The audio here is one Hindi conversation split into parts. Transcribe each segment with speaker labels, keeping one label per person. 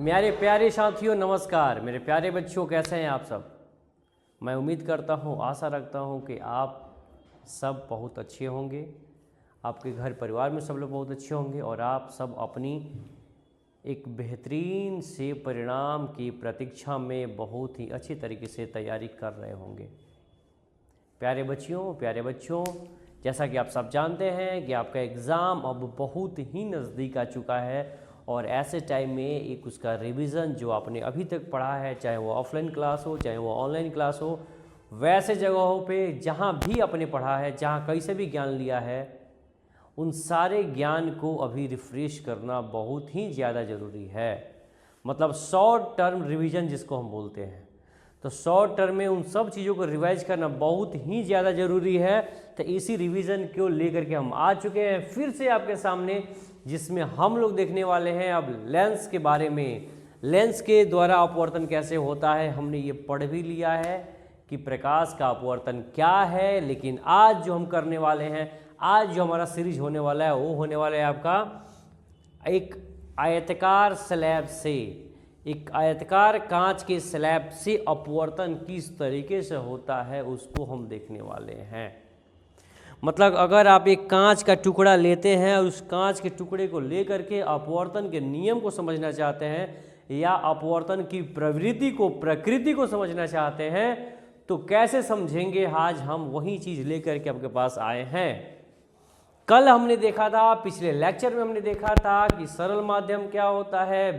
Speaker 1: मेरे प्यारे साथियों नमस्कार। मेरे प्यारे बच्चों कैसे हैं आप सब। मैं उम्मीद करता हूं, आशा रखता हूं कि आप सब बहुत अच्छे होंगे, आपके घर परिवार में सब लोग बहुत अच्छे होंगे और आप सब अपनी एक बेहतरीन से परिणाम की प्रतीक्षा में बहुत ही अच्छी तरीके से तैयारी कर रहे होंगे। प्यारे बच्चों, जैसा कि आप सब जानते हैं कि आपका एग्ज़ाम अब बहुत ही नज़दीक आ चुका है और ऐसे टाइम में एक उसका रिवीजन जो आपने अभी तक पढ़ा है, चाहे वो ऑफलाइन क्लास हो चाहे वो ऑनलाइन क्लास हो, वैसे जगहों पे जहाँ भी आपने पढ़ा है, जहाँ कहीं से भी ज्ञान लिया है, उन सारे ज्ञान को अभी रिफ्रेश करना बहुत ही ज़्यादा ज़रूरी है। मतलब शॉर्ट टर्म रिवीजन जिसको हम बोलते हैं, तो शॉर्ट टर्म में उन सब चीज़ों को रिवाइज करना बहुत ही ज़्यादा ज़रूरी है। तो इसी रिवीजन को लेकर के हम आ चुके हैं फिर से आपके सामने, जिसमें हम लोग देखने वाले हैं अब लेंस के बारे में। लेंस के द्वारा अपवर्तन कैसे होता है हमने ये पढ़ भी लिया है कि प्रकाश का अपवर्तन क्या है, लेकिन आज जो हम करने वाले हैं, आज जो हमारा सीरीज होने वाला है वो होने वाला है आपका एक आयताकार स्लैब से, एक आयताकार कांच के स्लैब से अपवर्तन किस तरीके से होता है उसको हम देखने वाले हैं। मतलब अगर आप एक कांच का टुकड़ा लेते हैं और उस कांच के टुकड़े को लेकर के अपवर्तन के नियम को समझना चाहते हैं या अपवर्तन की प्रकृति को समझना चाहते हैं, तो कैसे समझेंगे। आज हम वही चीज़ लेकर के आपके पास आए हैं। कल हमने देखा था, पिछले लेक्चर में हमने देखा था कि सरल माध्यम क्या होता है,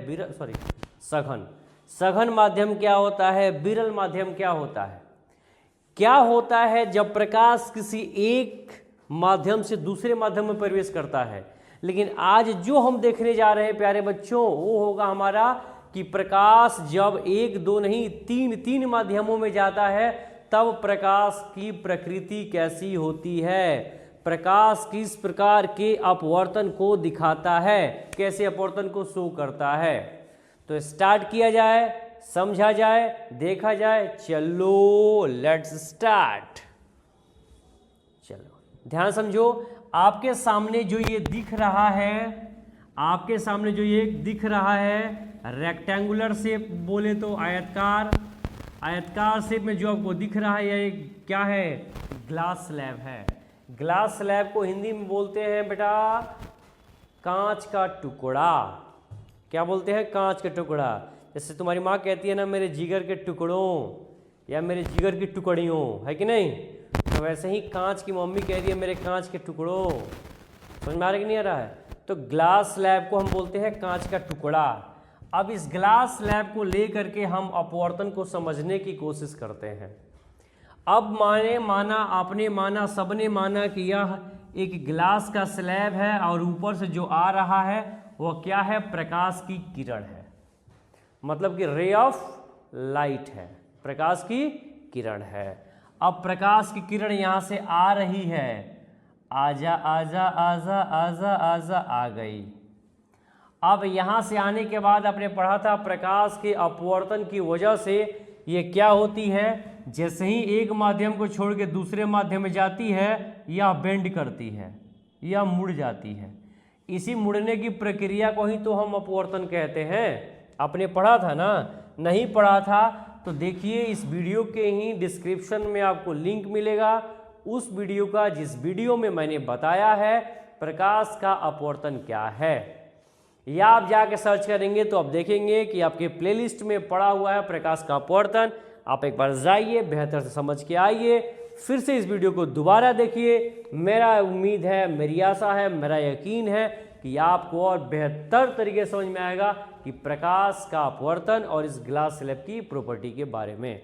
Speaker 1: सघन माध्यम क्या होता है, विरल माध्यम क्या होता है। क्या होता है जब प्रकाश किसी एक माध्यम से दूसरे माध्यम में प्रवेश करता है। लेकिन आज जो हम देखने जा रहे हैं प्यारे बच्चों, वो होगा हमारा कि प्रकाश जब एक दो नहीं तीन माध्यमों में जाता है तब प्रकाश की प्रकृति कैसी होती है, प्रकाश किस प्रकार के अपवर्तन को दिखाता है, कैसे अपवर्तन को शो करता है। तो स्टार्ट किया जाए, समझा जाए, देखा जाए। चलो लेट्स स्टार्ट। चलो ध्यान समझो। आपके सामने जो ये दिख रहा है, आपके सामने जो ये दिख रहा है रेक्टेंगुलर शेप बोले तो आयतकार शेप में जो आपको दिख रहा है ये क्या है, ग्लास स्लैब है। ग्लास स्लैब को हिंदी में बोलते हैं बेटा कांच का टुकड़ा। क्या बोलते हैं, कांच का टुकड़ा। जैसे तुम्हारी माँ कहती है ना मेरे जिगर के टुकड़ों या मेरे जिगर की टुकड़ियों, है कि नहीं, तो वैसे ही कांच की मम्मी कह रही है मेरे कांच के टुकड़ों। समझ में आ रहा है कि नहीं आ रहा है। तो ग्लास स्लैब को हम बोलते हैं कांच का टुकड़ा। अब इस ग्लास स्लैब को लेकर के हम अपवर्तन को समझने की कोशिश करते हैं। अब आपने माना, सबने माना कि यह एक ग्लास का स्लैब है और ऊपर से जो आ रहा है वह क्या है, प्रकाश की किरण है। मतलब कि रे ऑफ लाइट है, प्रकाश की किरण है। अब प्रकाश की किरण यहाँ से आ रही है, आजा आजा आजा आजा आजा आ गई। अब यहाँ से आने के बाद आपने पढ़ा था प्रकाश के अपवर्तन की वजह से ये क्या होती है, जैसे ही एक माध्यम को छोड़ के दूसरे माध्यम में जाती है या बेंड करती है या मुड़ जाती है। इसी मुड़ने की प्रक्रिया को ही तो हम अपवर्तन कहते हैं। आपने पढ़ा था ना, नहीं पढ़ा था तो देखिए इस वीडियो के ही डिस्क्रिप्शन में आपको लिंक मिलेगा उस वीडियो का, जिस वीडियो में मैंने बताया है प्रकाश का अपवर्तन क्या है। या आप जाके सर्च करेंगे तो आप देखेंगे कि आपके प्लेलिस्ट में पड़ा हुआ है प्रकाश का अपवर्तन। आप एक बार जाइए, बेहतर से समझ के आइए, फिर से इस वीडियो को दोबारा देखिए। मेरा उम्मीद है, मेरी आशा है, मेरा यकीन है कि आपको और बेहतर तरीके से समझ में आएगा कि प्रकाश का अपवर्तन और इस ग्लास स्लैब की प्रॉपर्टी के बारे में।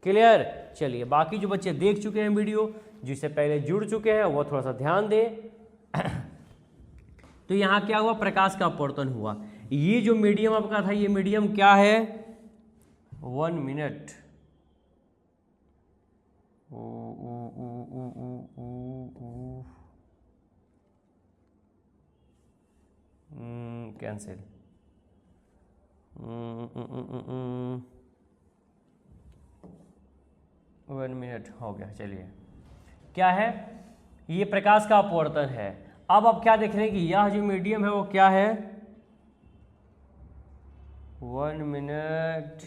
Speaker 1: क्लियर। चलिए बाकी जो बच्चे देख चुके हैं वीडियो, जिससे पहले जुड़ चुके हैं, वो थोड़ा सा ध्यान दें। तो यहाँ क्या हुआ, प्रकाश का अपवर्तन हुआ। ये जो मीडियम आपका था, ये मीडियम क्या है, 1 मिनट, कैंसिल, 1 मिनट हो गया। चलिए क्या है, ये प्रकाश का अपवर्तन है। अब आप क्या देख रहे हैं कि यह जो मीडियम है वो क्या है, 1 मिनट,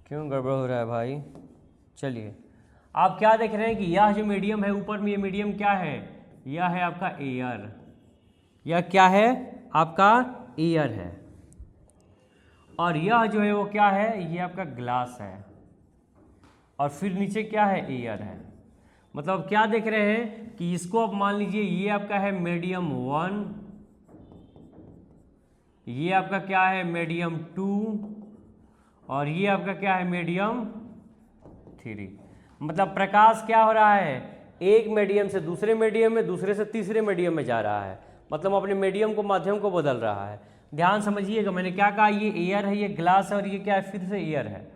Speaker 1: क्यों गड़बड़ हो रहा है भाई। चलिए, आप क्या देख रहे हैं कि यह जो मीडियम है ऊपर में, ये मीडियम क्या है, यह है आपका एयर। यह क्या है आपका एयर है। और यह जो है वो क्या है, ये आपका ग्लास है। और फिर नीचे क्या है, एयर है। मतलब क्या देख रहे हैं कि इसको आप मान लीजिए ये आपका है मीडियम 1, ये आपका क्या है मीडियम 2, और ये आपका क्या है मीडियम 3। मतलब प्रकाश क्या हो रहा है, एक मीडियम से दूसरे मीडियम में, दूसरे से तीसरे मीडियम में जा रहा है। मतलब अपने मीडियम को, माध्यम को बदल रहा है। ध्यान समझिएगा, मैंने क्या कहा, ये एयर है, ये ग्लास है, और ये क्या है, फिर से एयर है।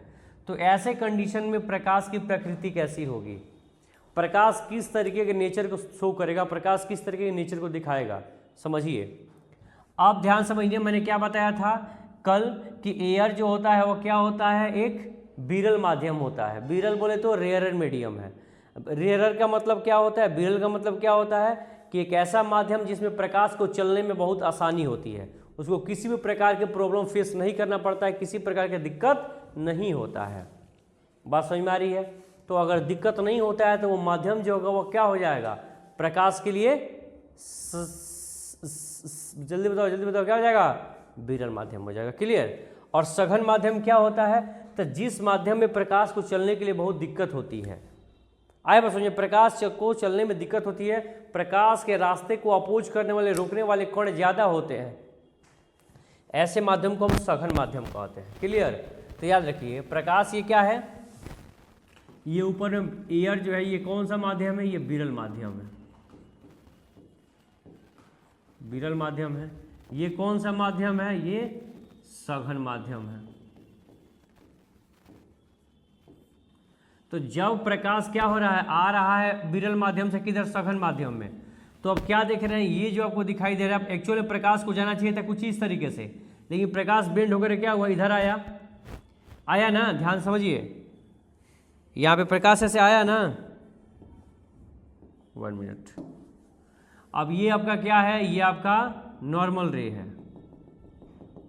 Speaker 1: तो ऐसे कंडीशन में प्रकाश की प्रकृति कैसी होगी, प्रकाश किस तरीके के नेचर को शो करेगा, प्रकाश किस तरीके के नेचर को दिखाएगा, समझिए। आप ध्यान समझिए, मैंने क्या बताया था कल कि एयर जो होता है वो क्या होता है, एक विरल माध्यम होता है। विरल बोले तो रेयरर मीडियम है। रेयरर का मतलब क्या होता है, विरल का मतलब क्या होता है कि एक ऐसा माध्यम जिसमें प्रकाश को चलने में बहुत आसानी होती है, उसको किसी भी प्रकार के प्रॉब्लम फेस नहीं करना पड़ता है, किसी प्रकार की दिक्कत नहीं होता है। बात समझ में आ रही है। तो अगर दिक्कत नहीं होता है तो वो माध्यम जो होगा वो क्या हो जाएगा, प्रकाश के लिए जल्दी बताओ क्या हो जाएगा, विरल माध्यम हो जाएगा। क्लियर। और सघन माध्यम क्या होता है, तो जिस माध्यम में प्रकाश को चलने के लिए बहुत दिक्कत होती है। आए बस समझिए, प्रकाश को चलने में दिक्कत होती है, प्रकाश के रास्ते को अपोज करने वाले, रोकने वाले कण ज़्यादा होते हैं, ऐसे माध्यम को हम सघन माध्यम कहते हैं। क्लियर। तो याद रखिए, प्रकाश ये क्या है, ये ऊपर में एयर जो है ये कौन सा माध्यम है, ये विरल माध्यम है, विरल माध्यम है। ये कौन सा माध्यम है, ये सघन माध्यम है। तो जब प्रकाश क्या हो रहा है, आ रहा है विरल माध्यम से किधर, सघन माध्यम में, तो अब क्या देख रहे हैं, ये जो आपको दिखाई दे रहा है, एक्चुअली प्रकाश को जाना चाहिए था कुछ इस तरीके से, लेकिन प्रकाश बेंड होकर क्या हुआ, इधर आया ना। ध्यान समझिए, यहाँ पे प्रकाश ऐसे आया ना, 1 मिनट। अब ये आपका क्या है, ये आपका नॉर्मल रे है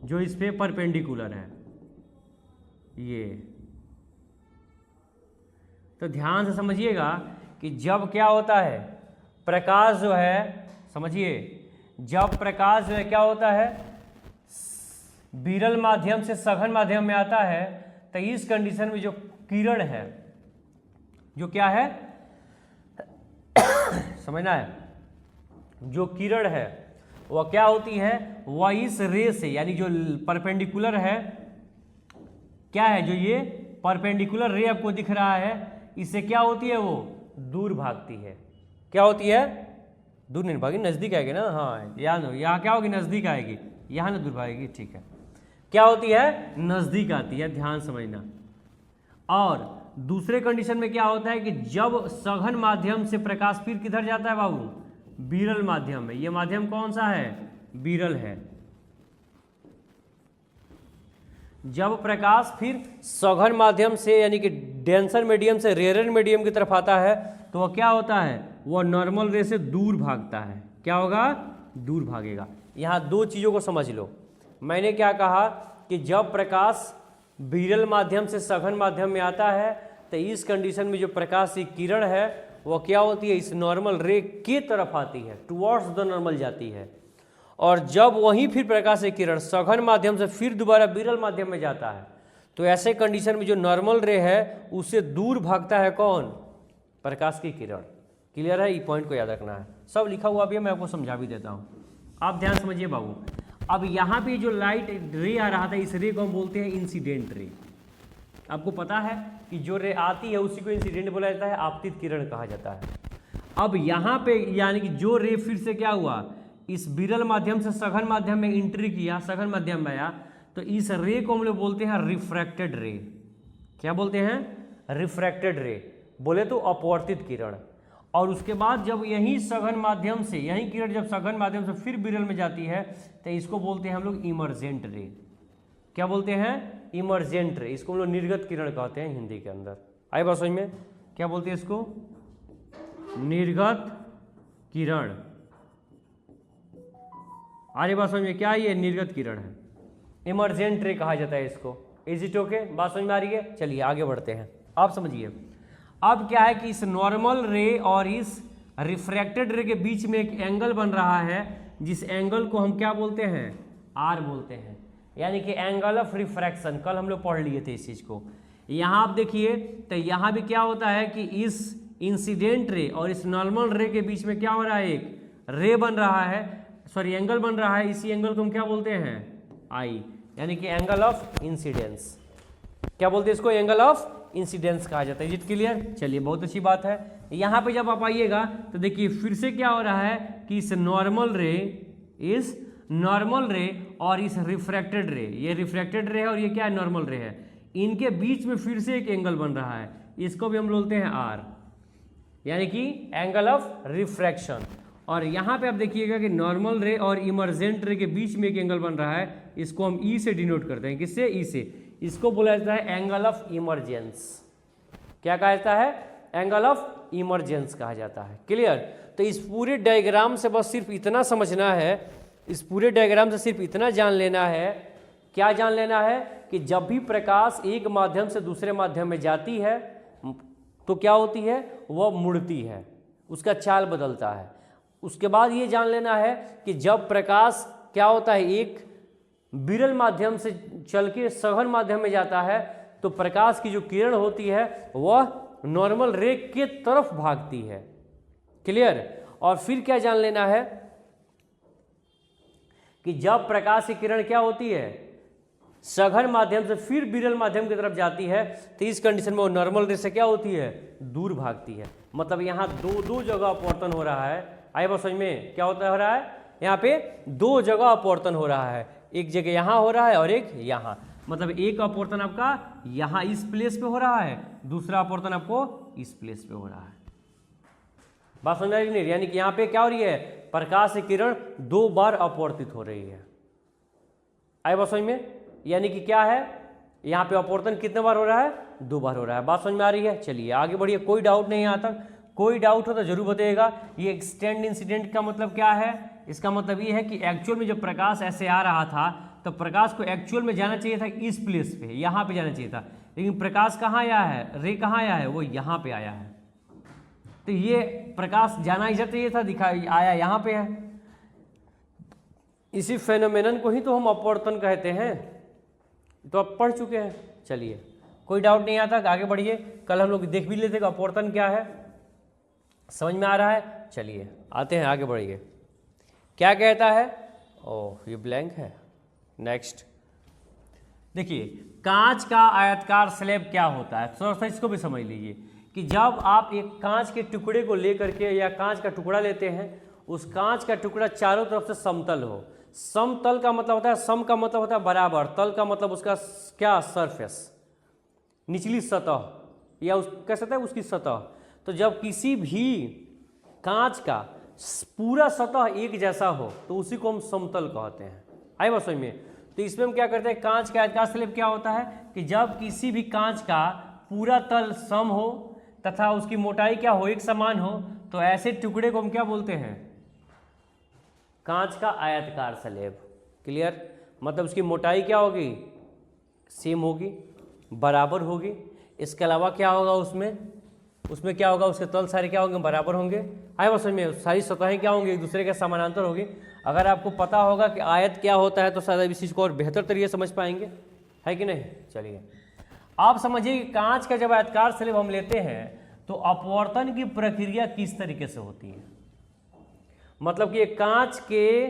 Speaker 1: जो इस पे परपेंडिकुलर है ये। तो ध्यान से समझिएगा कि जब क्या होता है, प्रकाश जो है, समझिए, जब प्रकाश जो है क्या होता है, विरल माध्यम से सघन माध्यम में आता है, तो इस कंडीशन में जो किरण है, जो क्या है समझना है, जो किरण है वह क्या होती है, वह इस रे से, यानी जो परपेंडिकुलर है, क्या है, जो ये परपेंडिकुलर रे आपको दिख रहा है, इससे क्या होती है, वो दूर भागती है। क्या होती है, दूर नहीं भागी, नजदीक आएगी ना। हाँ याद हो, यहाँ क्या होगी, नजदीक आएगी, यहाँ ना दूर भागेगी। ठीक है, क्या होती है, नजदीक आती है। ध्यान समझना। और दूसरे कंडीशन में क्या होता है कि जब सघन माध्यम से प्रकाश फिर किधर जाता है बाबू, विरल माध्यम में। ये माध्यम कौन सा है, विरल है। जब प्रकाश फिर सघन माध्यम से, यानी कि डेंसर मीडियम से रेयरर मीडियम की तरफ आता है, तो वह क्या होता है, वह नॉर्मल रे से दूर भागता है। क्या होगा, दूर भागेगा। यहाँ दो चीज़ों को समझ लो। मैंने क्या कहा कि जब प्रकाश विरल माध्यम से सघन माध्यम में आता है, तो इस कंडीशन में जो प्रकाश की किरण है वह क्या होती है, इस नॉर्मल रे की तरफ आती है, टुवर्ड्स द नॉर्मल जाती है। और जब वहीं फिर प्रकाश की किरण सघन माध्यम से फिर दोबारा विरल माध्यम में जाता है, तो ऐसे कंडीशन में जो नॉर्मल रे है उससे दूर भागता है कौन, प्रकाश की किरण। क्लियर है, ये पॉइंट को याद रखना है। सब लिखा हुआ भी है, मैं आपको समझा भी देता हूँ, आप ध्यान समझिए बाबू। अब यहाँ पे जो लाइट रे आ रहा था, इस रे को हम बोलते हैं इंसिडेंट रे। आपको पता है कि जो रे आती है उसी को इंसिडेंट बोला जाता है, आपतित किरण कहा जाता है। अब यहाँ पे यानी कि जो रे फिर से क्या हुआ, इस विरल माध्यम से सघन माध्यम में एंट्री किया, सघन माध्यम में आया, तो इस रे को हम लोग बोलते हैं रिफ्रैक्टेड रे। क्या बोलते हैं, रिफ्रैक्टेड रे, बोले तो अपवर्तित किरण। और उसके बाद जब यही सघन माध्यम से, यही किरण जब सघन माध्यम से फिर विरल में जाती है, तो इसको बोलते हैं हम लोग इमर्जेंट रे। क्या बोलते हैं, इमर्जेंट रे। इसको हम लोग निर्गत किरण कहते हैं हिंदी के अंदर। आई बात समझ में, क्या बोलते हैं इसको, निर्गत किरण। आगे बात समझ में, क्या ये निर्गत किरण है। इमर्जेंट रे कहा जाता है इसको। Is it okay? बात समझ में आ रही है? चलिए आगे बढ़ते हैं। आप समझिए अब क्या है कि इस नॉर्मल रे और इस रिफ्रैक्टेड रे के बीच में एक एंगल बन रहा है, जिस एंगल को हम क्या बोलते हैं? आर बोलते हैं, यानी कि एंगल ऑफ रिफ्रैक्शन। कल हम लोग पढ़ लिए थे इस चीज को। यहाँ आप देखिए तो यहाँ भी क्या होता है कि इस इंसिडेंट रे और इस नॉर्मल रे के बीच में क्या हो रहा है? एक रे बन रहा है, सॉरी एंगल बन रहा है। इसी एंगल को हम क्या बोलते हैं? आई, यानी कि एंगल ऑफ इंसिडेंस। क्या बोलते हैं इसको? एंगल ऑफ इंसिडेंस कहा जाता है। Is it clear? चलिए बहुत अच्छी बात है। यहाँ पे जब आप आइएगा तो देखिए फिर से क्या हो रहा है कि इस नॉर्मल रे और इस रिफ्रैक्टेड रे, ये रिफ्रैक्टेड रे है और ये क्या है? नॉर्मल रे है। इनके बीच में फिर से एक एंगल बन रहा है, इसको भी हम बोलते हैं आर, यानी कि एंगल ऑफ रिफ्रैक्शन। और यहाँ पे आप देखिएगा कि नॉर्मल रे और इमर्जेंट रे के बीच में एक एंगल बन रहा है, इसको हम ई से डिनोट करते हैं। किससे? ई से। इसको बोला जाता है एंगल ऑफ इमरजेंस। क्या कहा जाता है? एंगल ऑफ इमरजेंस कहा जाता है। क्लियर? तो इस पूरे डायग्राम से बस सिर्फ इतना समझना है, इस पूरे डायग्राम से सिर्फ इतना जान लेना है। क्या जान लेना है? कि जब भी प्रकाश एक माध्यम से दूसरे माध्यम में जाती है तो क्या होती है? वह मुड़ती है, उसका चाल बदलता है। उसके बाद ये जान लेना है कि जब प्रकाश क्या होता है? एक विरल माध्यम से चल के सघन माध्यम में जाता है तो प्रकाश की जो किरण होती है वह नॉर्मल रे के तरफ भागती है। क्लियर? और फिर क्या जान लेना है कि जब प्रकाश की किरण क्या होती है? सघन माध्यम से फिर विरल माध्यम की तरफ जाती है तो इस कंडीशन में वो नॉर्मल रे से क्या होती है? दूर भागती है। मतलब यहाँ दो जगह अपवर्तन हो रहा है। आइए बात समझ में, क्या होता हो रहा है? यहाँ पे दो जगह अपवर्तन हो रहा है, एक जगह यहाँ हो रहा है और एक यहाँ। मतलब एक अपवर्तन आपका यहाँ इस प्लेस पे हो रहा है, दूसरा अपवर्तन आपको इस प्लेस पे हो रहा है। बात समझ रही नहीं? यानी कि यहाँ पे क्या हो रही है? प्रकाश की किरण दो बार अपवर्तित हो रही है। आइए बात समझ में, यानी कि क्या है? यहाँ पे अपवर्तन कितने बार हो रहा है? दो बार हो रहा है। बात समझ में आ रही है? चलिए आगे बढ़िए। कोई डाउट नहीं यहाँ तक? कोई डाउट हो तो जरूर बताइएगा। ये एक्सटेंड इंसिडेंट का मतलब क्या है? इसका मतलब ये है कि एक्चुअल में जब प्रकाश ऐसे आ रहा था तो प्रकाश को एक्चुअल में जाना चाहिए था इस प्लेस पे, यहाँ पे जाना चाहिए था, लेकिन प्रकाश कहाँ आया है? रे कहाँ आया है? वो यहाँ पे आया है। तो ये प्रकाश जाना इधर चाहिए था, दिखा आया यहाँ पे है। इसी फेनोमेनन को ही तो हम अपवर्तन कहते हैं, तो आप पढ़ चुके हैं। चलिए कोई डाउट नहीं आता, आगे बढ़िए। कल हम लोग देख भी लेते कि अपवर्तन क्या है, समझ में आ रहा है? चलिए आते हैं, आगे बढ़िए। क्या कहता है? ओह ये ब्लैंक है। नेक्स्ट देखिए, कांच का आयताकार स्लैब क्या होता है? थोड़ा सा इसको भी समझ लीजिए कि जब आप एक कांच के टुकड़े को लेकर के या कांच का टुकड़ा लेते हैं, उस कांच का टुकड़ा चारों तरफ से समतल हो। समतल का मतलब होता है, सम का मतलब होता है बराबर, तल का मतलब उसका क्या? सरफेस, निचली सतह, या कह सकते हैं उसकी सतह। तो जब किसी भी कांच का पूरा सतह एक जैसा हो तो उसी को हम समतल कहते हैं। आइए बात समझ में। तो इसमें हम क्या करते हैं? कांच का आयताकार स्लैब क्या होता है कि जब किसी भी कांच का पूरा तल सम हो तथा उसकी मोटाई क्या हो? एक समान हो, तो ऐसे टुकड़े को हम क्या बोलते हैं? कांच का आयताकार स्लैब। क्लियर? मतलब उसकी मोटाई क्या होगी? सेम होगी, बराबर होगी। इसके अलावा क्या होगा उसमें क्या होगा? उसके तल सारे क्या होंगे? बराबर होंगे। आए बस में सारी सतहें क्या होंगी? एक दूसरे के समानांतर होगी। अगर आपको पता होगा कि आयत क्या होता है तो शायद इस चीज़ को और बेहतर तरीके से समझ पाएंगे, है कि नहीं? चलिए आप समझिए कि कांच का जब आयताकार स्लैब हम लेते हैं तो अपवर्तन की प्रक्रिया किस तरीके से होती है। मतलब कि कांच के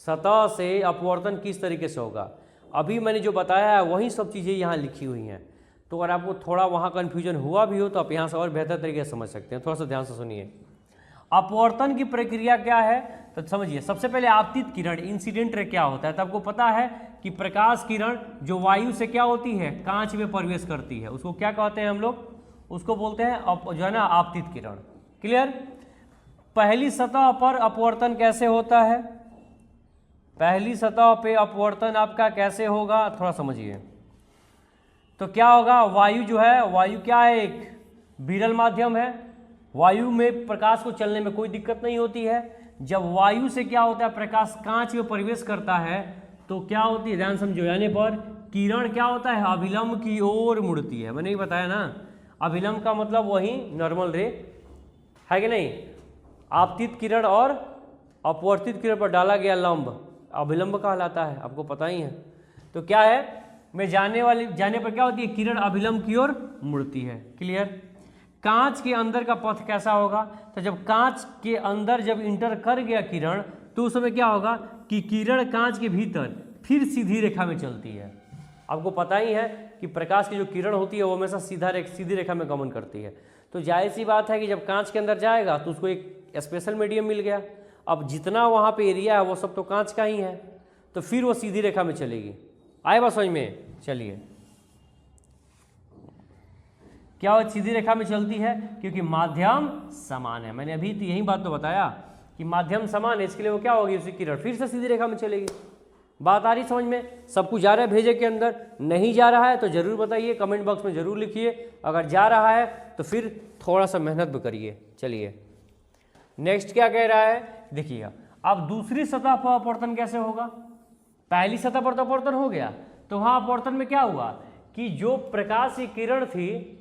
Speaker 1: सतह से अपवर्तन किस तरीके से होगा, अभी मैंने जो बताया है वही सब चीज़ें यहाँ लिखी हुई हैं। तो अगर आपको थोड़ा वहाँ कन्फ्यूजन हुआ भी हो तो आप यहाँ से और बेहतर तरीके से समझ सकते हैं। थोड़ा सा ध्यान से सुनिए। अपवर्तन की प्रक्रिया क्या है तो समझिए। सबसे पहले आपतित किरण, इंसिडेंट रे क्या होता है? तो आपको पता है कि प्रकाश किरण जो वायु से क्या होती है? कांच में प्रवेश करती है, उसको क्या कहते हैं हम लोग? उसको बोलते हैं जो है ना आपतित किरण। क्लियर? पहली सतह पर अपवर्तन कैसे होता है? पहली सतह पे अपवर्तन आपका कैसे होगा थोड़ा समझिए। तो क्या होगा? वायु जो है, वायु क्या है? एक विरल माध्यम है। वायु में प्रकाश को चलने में कोई दिक्कत नहीं होती है। जब वायु से क्या होता है? प्रकाश कांच में प्रवेश करता है तो क्या होती है, ध्यान समझो, यानी पर किरण क्या होता है, अभिलंब की ओर मुड़ती है। मैंने ही बताया ना, अभिलंब का मतलब वही नॉर्मल रे है कि नहीं। आपतित किरण और अपवर्तित किरण पर डाला गया लंब अभिलंब कहलाता है, आपको पता ही है। तो क्या है, मैं जाने पर क्या होती है, किरण अभिलंब की ओर मुड़ती है। क्लियर। कांच के अंदर का पथ कैसा होगा, तो जब कांच के अंदर जब इंटर कर गया किरण, तो उस समय क्या होगा कि किरण कांच के भीतर फिर सीधी रेखा में चलती है। आपको पता ही है कि प्रकाश की जो किरण होती है वो हमेशा सीधी रेखा में गमन करती है। तो जाहिर सी बात है कि जब कांच के अंदर जाएगा तो उसको एक स्पेशल मीडियम मिल गया। अब जितना वहाँ पे एरिया है वो सब तो कांच का ही है, तो फिर वो सीधी रेखा में चलेगी। आए बात समझ में। चलिए, क्या वो सीधी रेखा में चलती है, क्योंकि माध्यम समान है। मैंने अभी तो यही बात तो बताया कि माध्यम समान है, इसके लिए वो क्या होगी, उसकी किरण फिर से सीधी रेखा में चलेगी। बात आ रही समझ में। सब कुछ जा रहा है भेजे के अंदर, नहीं जा रहा है तो जरूर बताइए, कमेंट बॉक्स में जरूर लिखिए। अगर जा रहा है तो फिर थोड़ा सा मेहनत भी करिए। चलिए नेक्स्ट क्या कह रहा है, देखिएगा। अब दूसरी सतह पर अपवर्तन कैसे होगा। पहली सतह पर तो अपवर्तन हो गया, तो वहाँ अपवर्तन में क्या हुआ कि जो प्रकाश की किरण थी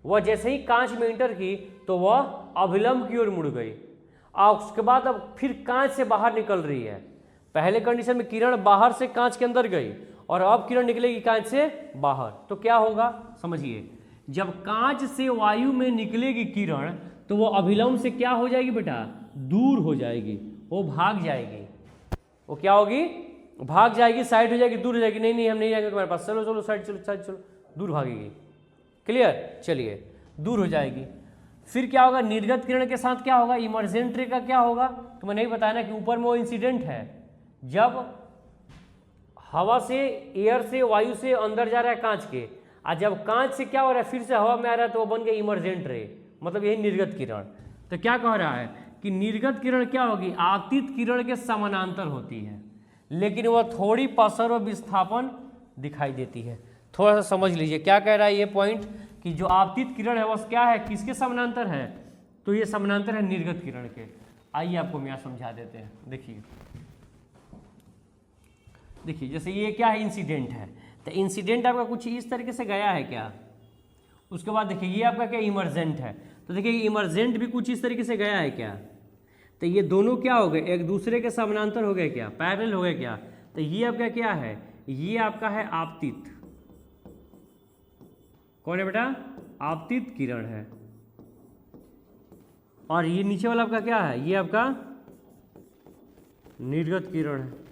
Speaker 1: वह जैसे ही कांच में इंटर की तो वह अभिलंब की ओर मुड़ गई, और उसके बाद अब फिर कांच से बाहर निकल रही है। पहले कंडीशन में किरण बाहर से कांच के अंदर गई और अब किरण निकलेगी कांच से बाहर, तो क्या होगा समझिए। जब कांच से वायु में निकलेगी किरण तो वो अभिलंब से क्या हो जाएगी बेटा, दूर हो जाएगी, वो भाग जाएगी। वो क्या होगी, भाग जाएगी, साइड हो जाएगी, दूर हो जाएगी। नहीं हम नहीं जाएंगे तुम्हारे पास, चलो चलो साइड चलो, साइड चलो, दूर भागेगी। क्लियर। चलिए, दूर हो जाएगी। फिर क्या होगा, निर्गत किरण के साथ क्या होगा, इमर्जेंट रे का क्या होगा, तो मैंने नहीं बताया ना कि ऊपर में वो इंसिडेंट है। जब हवा से, एयर से, वायु से अंदर जा रहा है कांच के, और जब कांच से क्या हो रहा है फिर से हवा में आ रहा है, तो वो बन गया इमर्जेंट रे, मतलब यही निर्गत किरण। तो क्या कह रहा है कि निर्गत किरण क्या होगी, आपतित किरण के समानांतर होती है, लेकिन वह थोड़ी पसर और विस्थापन दिखाई देती है। थोड़ा सा समझ लीजिए क्या कह रहा है ये पॉइंट, कि जो आपतित किरण है वह क्या है, किसके समानांतर है, तो ये समानांतर है निर्गत किरण के। आइए आपको मैं समझा देते हैं। देखिए जैसे ये क्या है, इंसिडेंट है, तो इंसिडेंट आपका कुछ इस तरीके से गया है क्या। उसके बाद देखिए ये आपका क्या इमर्जेंट है, तो देखिए इमर्जेंट भी कुछ इस तरीके से गया है क्या, तो ये दोनों क्या हो गए, एक दूसरे के समानांतर हो गए क्या, पैरेलल हो गए क्या। तो ये आपका क्या है, ये आपका है आपतित, कौन है बेटा, आपतित किरण है। और ये नीचे वाला आपका क्या है, ये आपका निर्गत किरण है,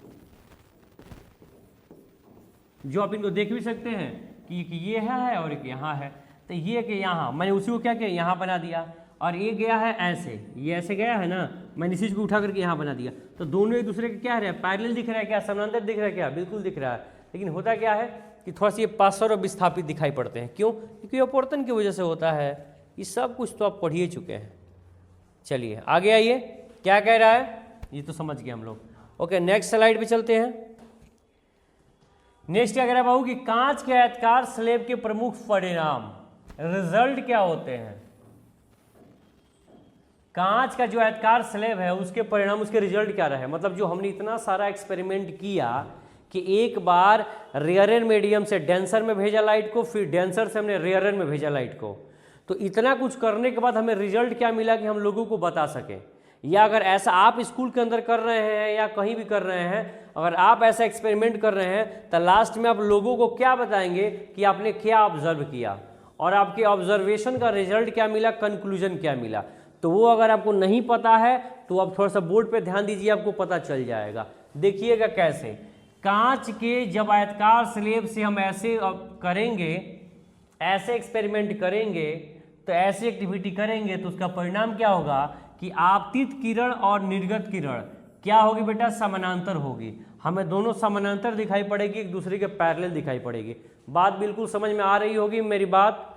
Speaker 1: जो आप इनको देख भी सकते हैं कि ये है और एक यहाँ है। तो ये कि यहाँ मैंने उसी को क्या किया, यहाँ बना दिया, और ये गया है ऐसे, ये ऐसे गया है ना, मैंने इसी को उठा करके यहाँ बना दिया। तो दोनों एक दूसरे के क्या है, पैरेलल दिख रहा है क्या, समानांतर दिख रहा है क्या, बिल्कुल दिख रहा है। लेकिन होता क्या है कि थोड़ा सा ये पासर और विस्थापित दिखाई पड़ते हैं। क्यों, क्योंकि अपवर्तन की वजह से होता है। ये सब कुछ तो आप पढ़िए चुके हैं। चलिए आगे आइए, क्या कह रहा है, ये तो समझ गए हम लोग। ओके, नेक्स्ट स्लाइड पे चलते हैं। नेक्स्ट क्या कह रहा है बाबू कि कांच के आयताकार स्लैब के प्रमुख परिणाम, रिजल्ट क्या होते हैं। कांच का जो आयताकार स्लैब है उसके परिणाम, उसके रिजल्ट क्या रहे। मतलब जो हमने इतना सारा एक्सपेरिमेंट किया कि एक बार रेयरर मीडियम से डेंसर में भेजा लाइट को, फिर डेंसर से हमने रेयरर में भेजा लाइट को, तो इतना कुछ करने के बाद हमें रिजल्ट क्या मिला कि हम लोगों को बता सकें। या अगर ऐसा आप स्कूल के अंदर कर रहे हैं या कहीं भी कर रहे हैं, अगर आप ऐसा एक्सपेरिमेंट कर रहे हैं तो लास्ट में आप लोगों को क्या बताएंगे कि आपने क्या ऑब्जर्व किया और आपके ऑब्जर्वेशन का रिजल्ट क्या मिला, कंक्लूजन क्या मिला। तो वो अगर आपको नहीं पता है तो आप थोड़ा सा बोर्ड पे ध्यान दीजिए, आपको पता चल जाएगा। देखिएगा कैसे, कांच के जब आयताकार स्लैब से हम ऐसे करेंगे, ऐसे एक्सपेरिमेंट करेंगे, तो ऐसी एक्टिविटी करेंगे, तो उसका परिणाम क्या होगा कि आपतित किरण और निर्गत किरण क्या होगी बेटा, समानांतर होगी। हमें दोनों समानांतर दिखाई पड़ेगी, एक दूसरे के पैरेलल दिखाई पड़ेगी। बात बिल्कुल समझ में आ रही होगी मेरी बात,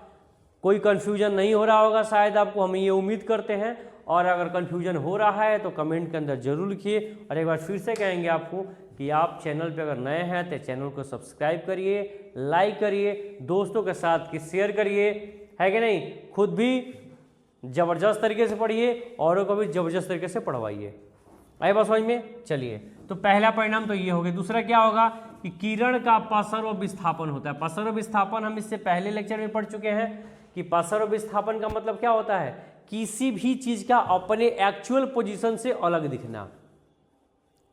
Speaker 1: कोई कंफ्यूजन नहीं हो रहा होगा शायद आपको, हम ये उम्मीद करते हैं। और अगर कंफ्यूजन हो रहा है तो कमेंट के अंदर जरूर लिखिए। और एक बार फिर से कहेंगे आपको कि आप चैनल पे अगर नए हैं तो चैनल को सब्सक्राइब करिए, लाइक करिए, दोस्तों के साथ कि शेयर करिए, है कि नहीं। खुद भी ज़बरदस्त तरीके से पढ़िए, औरों को भी ज़बरदस्त तरीके से पढ़वाइए। आए बात समझ में। चलिए तो पहला परिणाम तो ये हो गया। दूसरा क्या होगा कि किरण का पसर व विस्थापन होता है। पसर व विस्थापन हम इससे पहले लेक्चर में पढ़ चुके हैं कि पसर व विस्थापन का मतलब क्या होता है, किसी भी चीज का अपने एक्चुअल पोजीशन से अलग दिखना,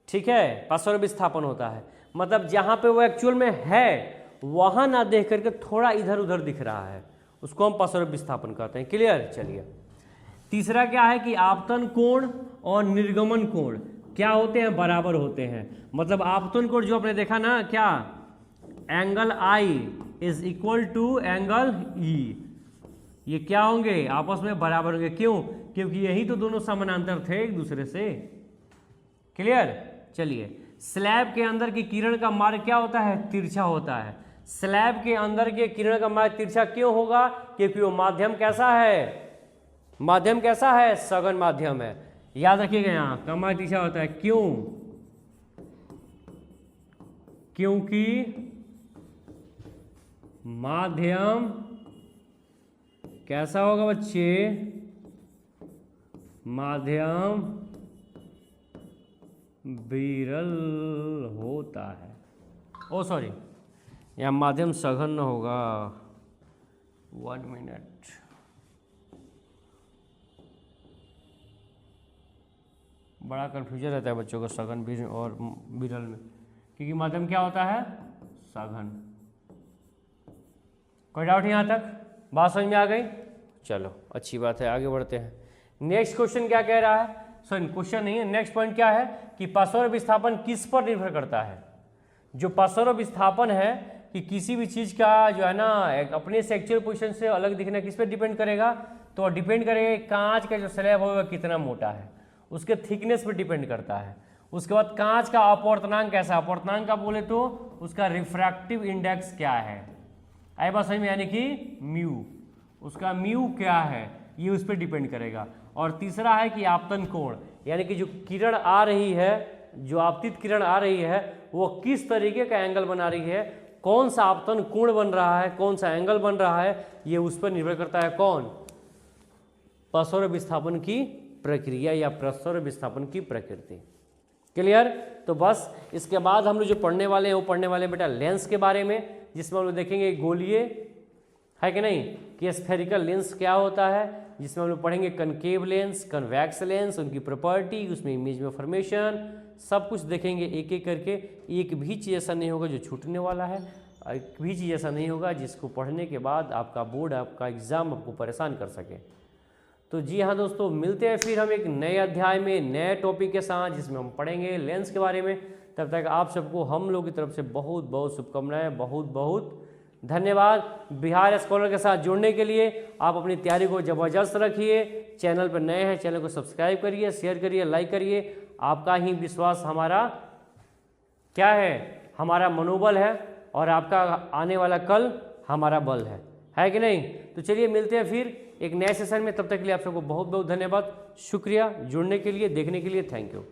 Speaker 1: ठीक है, पसर व विस्थापन होता है। मतलब जहां पे वो एक्चुअल में है वहां ना देख करके थोड़ा इधर उधर दिख रहा है, उसको हम पसर व विस्थापन कहते हैं। क्लियर। चलिए तीसरा क्या है कि आपतन कोण और निर्गमन कोण क्या होते हैं, बराबर होते हैं। मतलब आपतन कोण जो आपने देखा ना, क्या angle I is equal to angle E, ये क्या होंगे, आपस में बराबर होंगे। क्यों? क्योंकि यही तो दोनों समानांतर थे एक दूसरे से। क्लियर। चलिए स्लैब के अंदर की किरण का मार्ग क्या होता है, तिरछा होता है। स्लैब के अंदर के किरण का मार्ग तिरछा क्यों होगा, क्योंकि वो माध्यम कैसा है, माध्यम कैसा है, सघन माध्यम है। याद रखिएगा यहां का मार्ग तिरछा होता है। क्यों? क्योंकि माध्यम कैसा होगा बच्चे, माध्यम विरल होता है। ओ सॉरी, यहाँ माध्यम सघन न होगा, 1 मिनट। बड़ा कन्फ्यूजन रहता है बच्चों को सघन भी और विरल में, क्योंकि माध्यम क्या होता है, सघन। कोई डाउट यहाँ तक, बात समझ में आ गई? चलो अच्छी बात है, आगे बढ़ते हैं। नेक्स्ट क्वेश्चन क्या कह रहा है, सॉरी क्वेश्चन नहीं है, नेक्स्ट पॉइंट क्या है कि पसर विस्थापन किस पर निर्भर करता है। जो पसर विस्थापन है कि किसी भी चीज़ का जो है ना अपने से एक्चुअल पोजीशन से अलग दिखना किस पर डिपेंड करेगा, तो डिपेंड करेगा कांच का जो स्लैब होगा कितना मोटा है, उसके थिकनेस पर डिपेंड करता है। उसके बाद कांच का अपवर्तनांक कैसा, अपवर्तनांक का बोले तो उसका रिफ्रैक्टिव इंडेक्स क्या है, आई बात समझ में, यानी कि म्यू, उसका म्यू क्या है ये उस पर डिपेंड करेगा। और तीसरा है कि आपतन कोण, यानी कि जो किरण आ रही है, जो आपतित किरण आ रही है वो किस तरीके का एंगल बना रही है, कौन सा आपतन कोण बन रहा है, कौन सा एंगल बन रहा है, ये उस पर निर्भर करता है। कौन? पसर विस्थापन की प्रक्रिया या पसर विस्थापन की प्रकृति। क्लियर। तो बस इसके बाद हम लोग जो पढ़ने वाले हैं वो पढ़ने वाले हैं बेटा लेंस के बारे में, जिसमें हम लोग देखेंगे गोलीय है कि नहीं, कि स्फेरिकल लेंस क्या होता है, जिसमें हम लोग पढ़ेंगे कनकेव लेंस, कन्वैक्स लेंस, उनकी प्रॉपर्टी, उसमें इमेज में फॉर्मेशन, सब कुछ देखेंगे एक एक करके। एक भी चीज़ ऐसा नहीं होगा जो छूटने वाला है, एक भी चीज़ ऐसा नहीं होगा जिसको पढ़ने के बाद आपका बोर्ड, आपका एग्ज़ाम आपको परेशान कर सके। तो जी हाँ दोस्तों, मिलते हैं फिर हम एक नए अध्याय में नए टॉपिक के साथ, जिसमें हम पढ़ेंगे लेंस के बारे में। तब तक आप सबको हम लोग की तरफ से बहुत बहुत शुभकामनाएं, बहुत बहुत धन्यवाद। बिहार स्कॉलर के साथ जुड़ने के लिए आप अपनी तैयारी को ज़बरदस्त रखिए। चैनल पर नए हैं, चैनल को सब्सक्राइब करिए, शेयर करिए, लाइक करिए। आपका ही विश्वास हमारा क्या है, हमारा मनोबल है, और आपका आने वाला कल हमारा बल है कि नहीं। तो चलिए मिलते हैं फिर एक नए सेशन में, तब तक के लिए आप सबको बहुत बहुत धन्यवाद, शुक्रिया जुड़ने के लिए, देखने के लिए, थैंक यू।